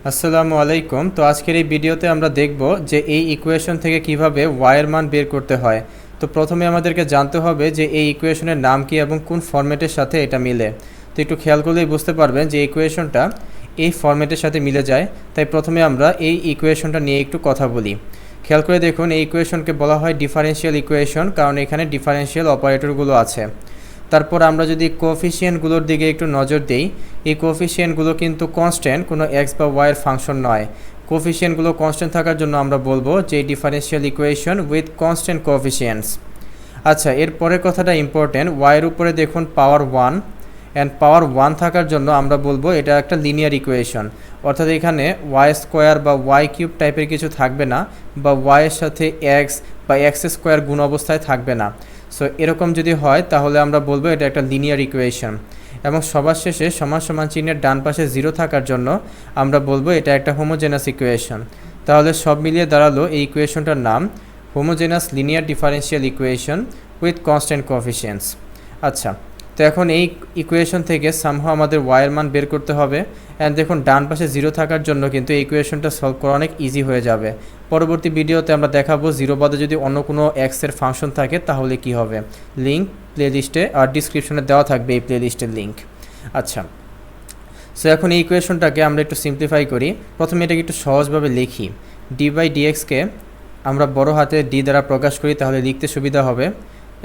আসসালামু আলাইকুম। তো আজকের এই ভিডিওতে আমরা দেখব যে এই ইকুয়েশন থেকে কিভাবে y এর মান বের করতে হয়। তো প্রথমে আমাদেরকে জানতে হবে যে এই ইকুয়েশনের নাম কি এবং কোন ফরম্যাটের সাথে এটা মিলে। তো একটু খেয়াল করলেই বুঝতে পারবেন যে ইকুয়েশনটা এই ফরম্যাটের সাথে মিলে যায়। তাই প্রথমে আমরা এই ইকুয়েশনটা নিয়ে একটু কথা বলি। খেয়াল করে দেখুন, এই ইকুয়েশনকে বলা হয় ডিফারেনশিয়াল ইকুয়েশন, কারণ এখানে ডিফারেনশিয়াল অপারেটরগুলো আছে। তারপর আমরা যদি কোএফিসিয়েন্টগুলোর দিকে একটু নজর দিই, এই কোএফিসিয়েন্টগুলো কিন্তু কনস্ট্যান্ট, কোনো এক্স বা ওয়াইয়ের ফাংশন নয়। কোএফিসিয়েন্টগুলো কনস্ট্যান্ট থাকার জন্য আমরা বলবো যে differential equation with constant coefficients. আচ্ছা, এর পরের কথাটা ইম্পর্টেন্ট। ওয়াইয়ের উপরে দেখুন পাওয়ার 1, অ্যান্ড পাওয়ার 1 থাকার জন্য আমরা বলবো এটা একটা লিনিয়ার ইকুয়েশন। অর্থাৎ এখানে ওয়াই স্কোয়ার বা ওয়াই কিউব টাইপের কিছু থাকবে না, বা ওয়াইয়ের সাথে এক্স বা এক্স স্কোয়ার গুণ অবস্থায় থাকবে না। সো এরকম যদি হয় তাহলে আমরা বলবো এটা একটা লিনিয়ার ইকুয়েশন। এবং সবার শেষে সমান সমান চিহ্নের ডান পাশে 0 থাকার জন্য আমরা বলবো এটা একটা হোমোজেনাস ইকুয়েশন। তাহলে সব মিলিয়ে দাঁড়ালো এই ইকুয়েশনটার নাম homogeneous linear differential equation with constant coefficients. আচ্ছা, তো এখন এই ইকুয়েশন থেকে সামহাও আমাদের ওয়াইয়ের মান বের করতে হবে। অ্যান্ড দেখুন, ডান পাশে 0 থাকার জন্য কিন্তু এই ইকুয়েশনটা সলভ করা অনেক ইজি হয়ে যাবে। পরবর্তী ভিডিওতে আমরা দেখাবো 0 বাদে যদি অন্য কোনো এক্সের ফাংশন থাকে তাহলে কি হবে। লিঙ্ক প্লেলিস্টে আর ডিসক্রিপশনে দেওয়া থাকবে এই প্লেলিস্টের লিঙ্ক। আচ্ছা, সো এখন এই ইকুয়েশনটাকে আমরা একটু সিম্পলিফাই করি। প্রথমে এটাকে একটু সহজভাবে লিখি। ডি বাই ডিএক্সকে আমরা বড় হাতে ডি দ্বারা প্রকাশ করি, তাহলে লিখতে সুবিধা হবে।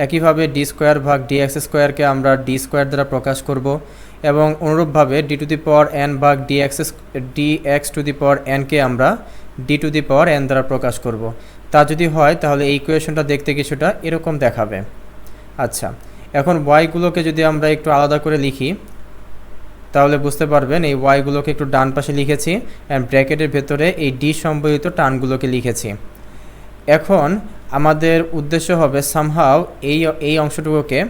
একইভাবে ডি স্কোয়ার ভাগ ডিএক্স স্কোয়ারকে আমরা ডি স্কোয়ার দ্বারা প্রকাশ করব, এবং অনুরূপভাবে D to the power N ভাগ ডিএক্স টু দি পাওয়ার এনকে আমরা D to the power N দ্বারা প্রকাশ করব। তা যদি হয় তাহলে এই ইকুয়েশনটা দেখতে কিছুটা এরকম দেখাবে। আচ্ছা, এখন ওয়াইগুলোকে যদি আমরা একটু আলাদা করে লিখি তাহলে বুঝতে পারবেন এই ওয়াইগুলোকে একটু ডান পাশে লিখেছি, অ্যান্ড ব্র্যাকেটের ভেতরে এই ডি সম্বলিত টার্মগুলোকে লিখেছি। এখন আমাদের উদ্দেশ্য হবে সামহাও এই অংশটুকুকে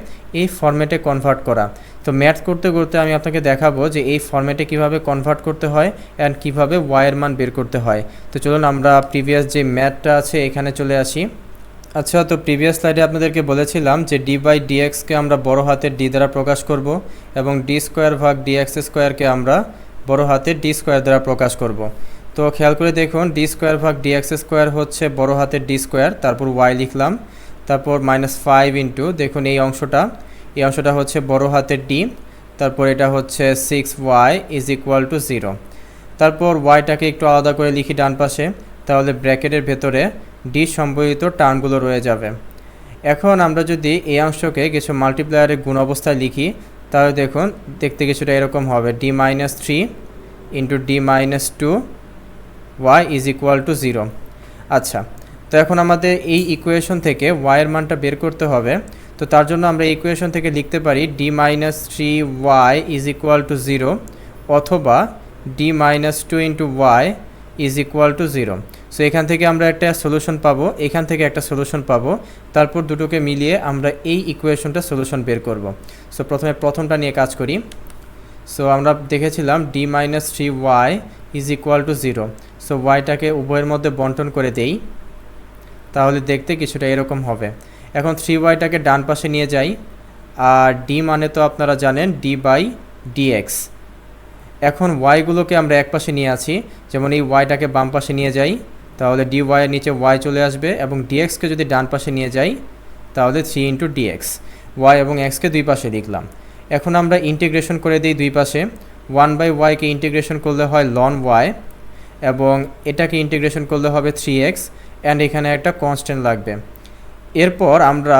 এই ফরম্যাটে কনভার্ট করা। তো ম্যাথ করতে করতে আমি আপনাকে দেখাবো যে এই ফরম্যাটে কিভাবে কনভার্ট করতে হয় অ্যান্ড কিভাবে ওয়াইয়ের মান বের করতে হয়। তো চলুন আমরা প্রিভিয়াস যে ম্যাথটা আছে এখানে চলে আসি। আচ্ছা, তো প্রিভিয়াস স্লাইডে আপনাদেরকে বলেছিলাম যে ডি বাই ডিএক্সকে আমরা বড় হাতের ডি দ্বারা প্রকাশ করব, এবং ডি স্কোয়ার ভাগ ডিএক্স স্কোয়ারকে আমরা বড় হাতের ডি স্কোয়ার দ্বারা প্রকাশ করব। তো খেয়াল করে দেখুন, ডি স্কোয়ার ভাগ ডিএক্স স্কোয়ার হচ্ছে বড় হাতের ডি স্কোয়ার, তারপর ওয়াই লিখলাম, তারপর -5 ইন্টু, দেখুন এই অংশটা হচ্ছে বড় হাতের ডি, তারপর এটা হচ্ছে 6y ইজ ইকুয়াল টু 0। তারপর ওয়াইটাকে একটু আলাদা করে লিখি ডান পাশে, তাহলে ব্র্যাকেটের ভেতরে ডি সম্বলিত টার্মগুলো রয়ে যাবে। এখন আমরা যদি এই অংশকে কিছু মাল্টিপ্লায়ারের গুণ অবস্থায় লিখি তাহলে দেখুন দেখতে কিছুটা এরকম হবে, d-3 into d-2 y is equal to 0। আচ্ছা, তো এখন আমাদের এই ইকুয়েশন থেকে ওয়াইয়ের মানটা বের করতে হবে। তো তার জন্য আমরা এই ইকুয়েশন থেকে লিখতে পারি d-3y ইজ ইকুয়াল টু 0, অথবা d-2 into y is equal to 0। So এখান থেকে আমরা একটা সলিউশন পাবো, এখান থেকে একটা সলিউশন পাবো, তারপর দুটোকে মিলিয়ে আমরা এই ইকুয়েশনটা সলিউশন বের করব। সো প্রথমে প্রথমটা নিয়ে কাজ করি। সো আমরা দেখেছিলাম d-3y is equal to 0। So ওয়াইটাকে উভয়ের মধ্যে বন্টন করে দেই, তাহলে দেখতে কিছুটা এরকম হবে। এখন 3yটাকে ডান পাশে নিয়ে যাই, আর d মানে তো আপনারা জানেন d বাই dx। এখন ওয়াইগুলোকে আমরা এক পাশে নিয়ে আছি, যেমন এই ওয়াইটাকে বাম পাশে নিয়ে যাই তাহলে dy এর নিচে y চলে আসবে, এবং dxকে যদি ডান পাশে নিয়ে যাই তাহলে 3 ইন্টু dx। y এবং xকে দুই পাশে লিখলাম। এখন আমরা ইন্টিগ্রেশন করে দিই দুই পাশে। 1/y-কে ইন্টিগ্রেশন করলে হয় ln y, এবং এটাকে ইন্টিগ্রেশন করলে হবে 3x, অ্যান্ড এখানে একটা কনস্ট্যান্ট লাগবে। এরপর আমরা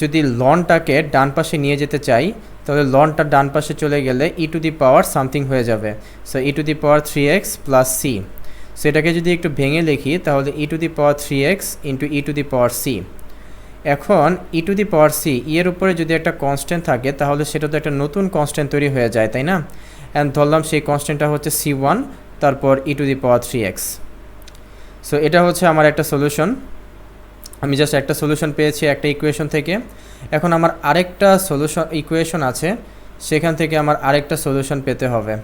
যদি লনটাকে ডান পাশে নিয়ে যেতে চাই তাহলে লনটা ডান পাশে চলে গেলে ই টু দি পাওয়ার সামথিং হয়ে যাবে। So E to the power 3x plus C. So এটাকে যদি একটু ভেঙে লিখি তাহলে E to the power 3x into E to the power C. এখন E to the power C এর উপরে যদি একটা কনস্ট্যান্ট থাকে তাহলে সেটা তো একটা নতুন কনস্ট্যান্ট তৈরি হয়ে যায়, তাই না? অ্যান্ড ধরলাম সেই কনস্ট্যান্টটা হচ্ছে c1, তারপর ই to the power 3x। So এটা হচ্ছে আমার একটা সলিউশন। আমি জাস্ট একটা সলিউশন পেয়েছি একটা ইকুয়েশন থেকে। এখন আমার আরেকটা ইকুয়েশন আছে, সেখান থেকে আমার আরেকটা সলিউশন পেতে হবে।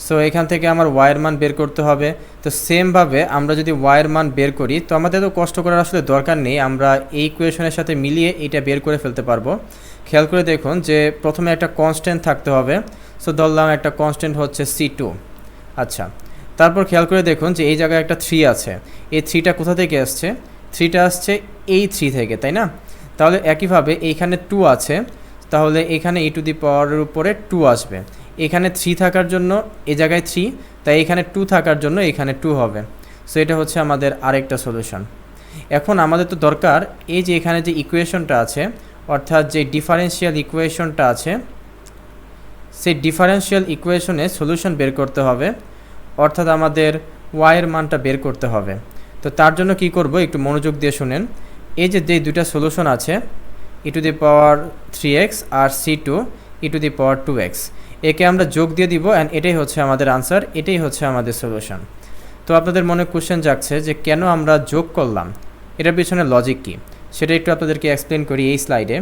সো এখান থেকে আমার ওয়াইয়ের মান বের করতে হবে। তো সেমভাবে আমরা যদি ওয়াইয়ের মান বের করি তো আমাদের তো কষ্ট করার আসলে দরকার নেই, আমরা এই ইকুয়েশনের সাথে মিলিয়ে এটা বের করে ফেলতে পারবো। খেয়াল করে দেখুন যে প্রথমে একটা কনস্ট্যান্ট থাকতে হবে। সো ধরলাম একটা কনস্ট্যান্ট হচ্ছে c2। আচ্ছা, তারপর খেয়াল করে দেখুন যে এই জায়গায় একটা 3 আছে, এই 3টা কোথা থেকে আসছে? 3টা আসছে এই 3 থেকে, তাই না? তাহলে একইভাবে এইখানে 2 আছে, তাহলে এখানে e টু দি পাওয়ারের উপরে 2 আসবে। এখানে 3 থাকার জন্য এই জায়গায় 3, তাই এখানে 2 থাকার জন্য এখানে 2 হবে। সো এটা হচ্ছে আমাদের আরেকটা সলিউশন। এখন আমাদের তো দরকার এই যে এখানে যে ইকুয়েশনটা আছে, অর্থাৎ যে ডিফারেনশিয়াল ইকুয়েশনটা আছে, সেই ডিফারেনশিয়াল ইকুয়েশনে সলিউশন বের করতে হবে, অর্থাৎ আমাদের y এর মানটা বের করতে হবে। তো তার জন্য কি করব, একটু মনোযোগ দিয়ে শুনেন। এই যে দুইটা সলিউশন আছে, e to the power 3x আর c2 e to the power 2x, একে আমরা যোগ দিয়ে দিব অ্যান্ড এটাই হচ্ছে আমাদের আনসার, এটাই হচ্ছে আমাদের সলিউশন। তো আপনাদের মনে কোশ্চেন জাগছে যে কেন আমরা যোগ করলাম, এটার পিছনে লজিক কী, সেটা একটু আপনাদেরকে এক্সপ্লেন করি এই স্লাইডে।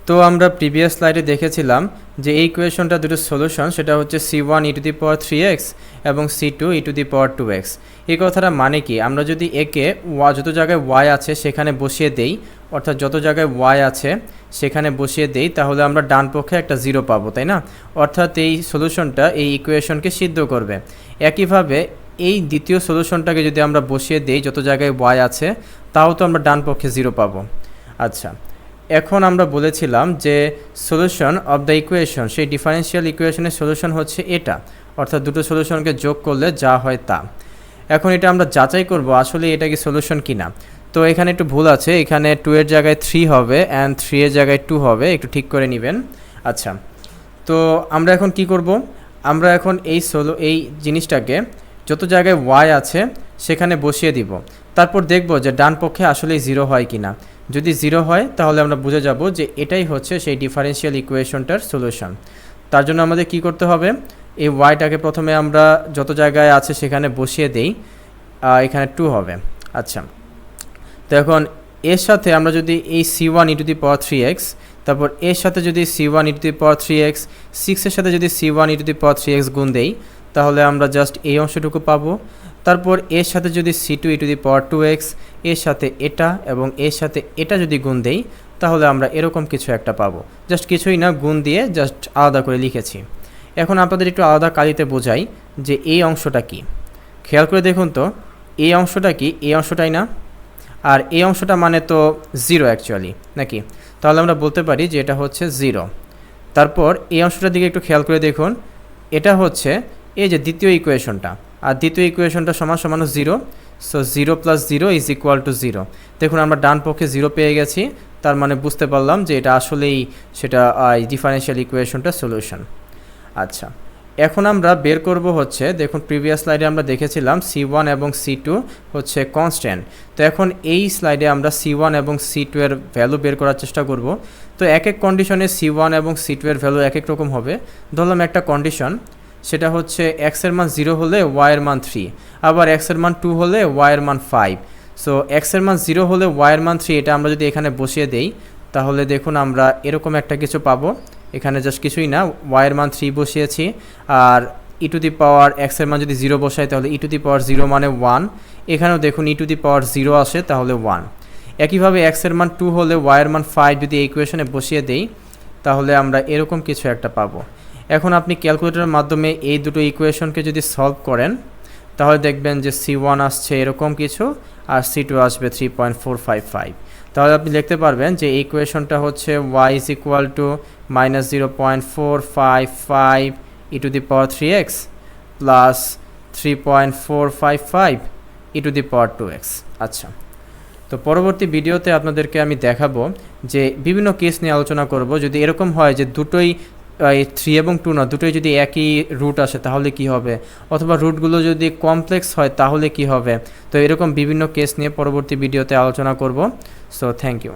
তো আমরা প্রিভিয়াস স্লাইডে দেখেছিলাম যে এই ইকুয়েশনটা দুটো সলিউশন, সেটা হচ্ছে c1 e to the power 3x এবং c2 e to the power 2x। এই কথাটা মানে কি, আমরা যদি একে যত জায়গায় y আছে সেখানে বসিয়ে দেই, অর্থাৎ যত জায়গায় y আছে সেখানে বসিয়ে দেই, তাহলে আমরা ডান পক্ষে একটা 0 পাবো, তাই না? অর্থাৎ এই সলিউশনটা এই ইকুয়েশনকে সিদ্ধ করবে। একইভাবে এই দ্বিতীয় সলিউশনটাকে যদি আমরা বসিয়ে দেই যত জায়গায় y আছে, তাও তো আমরা ডান পক্ষে 0 পাবো। আচ্ছা, এখন আমরা বলেছিলাম যে সলিউশন অফ দ্য ইকুয়েশন, সেই ডিফারেনশিয়াল ইকুয়েশনের সলিউশন হচ্ছে এটা, অর্থাৎ দুটো সলিউশনকে যোগ করলে যা হয় তা। এখন এটা আমরা যাচাই করব আসলে এটা কি সলিউশন কিনা। তো এখানে একটু ভুল আছে, এখানে 2 এর জায়গায় 3 হবে অ্যান্ড 3 এর জায়গায় 2 হবে, একটু ঠিক করে নেবেন। আচ্ছা, তো আমরা এখন কি করব, আমরা এখন এই জিনিসটাকে যত জায়গায় y আছে সেখানে বসিয়ে দিব, তারপর দেখব যে ডান পক্ষে আসলে 0 হয় কিনা। যদি 0 হয় তাহলে আমরা বুঝে যাব যে এটাই হচ্ছে সেই ডিফারেনশিয়াল ইকুয়েশনটার সলিউশন। তার জন্য আমাদের কি করতে হবে, এই yটাকে প্রথমে আমরা যত জায়গায় আছে সেখানে বসিয়ে দেই, এখানে 2 হবে। আচ্ছা, তো এখন এর সাথে আমরা যদি এই c1 e to the power 3x, তারপর এর সাথে যদি c1 e to the power 3x, 6 এর সাথে যদি c1 e to the power 3x গুণ দেই, তাহলে আমরা জাস্ট এই অংশটুকু পাবো। তারপর এর সাথে যদি c2 e to the power 2x, এর সাথে এটা এবং এর সাথে এটা যদি গুণ দেই, তাহলে আমরা এরকম কিছু একটা পাবো। জাস্ট কিছুই না, গুণ দিয়ে জাস্ট আলাদা করে লিখেছি। এখন আপনাদের একটু আলাদা কালিতে বোঝাই যে এই অংশটা কি। খেয়াল করে দেখুন তো, এই অংশটা কি, এই অংশটাই না? আর এই অংশটা মানে তো 0 অ্যাকচুয়ালি, নাকি? তাহলে আমরা বলতে পারি যে এটা হচ্ছে 0। তারপর এই অংশটার দিকে একটু খেয়াল করে দেখুন, এটা হচ্ছে এই যে দ্বিতীয় ইকুয়েশনটা, আর দ্বিতীয় ইকুয়েশনটা সমান সমান 0। So 0 plus 0 is equal to 0। দেখুন আমরা ডান পক্ষে 0 পেয়ে গেছি, তার মানে বুঝতে পারলাম যে এটা আসলেই সেটা ডিফারেনশিয়াল ইকুয়েশনটা সলিউশন। আচ্ছা, এখন আমরা বের করব হচ্ছে, দেখুন প্রিভিয়াস স্লাইডে আমরা দেখেছিলাম c1 এবং c2 হচ্ছে কনস্ট্যান্ট। তো এখন এই স্লাইডে আমরা c1 এবং c2 এর ভ্যালু বের করার চেষ্টা করব। তো এক এক কন্ডিশনে c1 এবং c2 এর ভ্যালু এক এক রকম হবে। ধরলাম একটা কন্ডিশন, সেটা হচ্ছে x এর মান 0 হলে y এর মান 3, আবার x এর মান 2 হলে y এর মান 5। সো x এর মান 0 হলে y এর মান 3, এটা আমরা যদি এখানে বসিয়ে দেই, তাহলে দেখুন আমরা এরকম একটা কিছু পাবো। এখানে জাস্ট কিছুই না, y এর মান 3 বসিয়েছি, আর e to the power x এর মান যদি 0 বসাই তাহলে e টু দি পাওয়ার 0 মানে 1। এখানেও দেখুন e টু দি পাওয়ার 0 আসে, তাহলে 1। একইভাবে x এর মান 2 হলে y এর মান 5 যদি এই ইকুয়েশনে বসিয়ে দেই, তাহলে আমরা এরকম কিছু একটা পাবো। এখন আপনি ক্যালকুলেটরের মাধ্যমে এই দুটো ইকুয়েশনকে যদি সলভ করেন, তাহলে দেখবেন যে c1 আসছে এরকম কিছু, আর c2 আসবে 3.455। তাহলে আপনি লিখতে পারবেন যে এই ইকুয়েশনটা হচ্ছে y is equal two minus 0.455 e to the power 3x plus 3.455 e to the power 2x। আচ্ছা, তো পরবর্তী ভিডিওতে আপনাদেরকে আমি দেখাবো যে বিভিন্ন কেস নিয়ে আলোচনা করব। যদি এরকম হয় যে দুটোই 3 এবং 2 না, দুটোই যদি একই রুট আসে তাহলে কি হবে, অথবা রুটগুলো যদি কমপ্লেক্স হয় তাহলে কি হবে। তো এরকম বিভিন্ন কেস নিয়ে পরবর্তী ভিডিওতে আলোচনা করব। So thank you.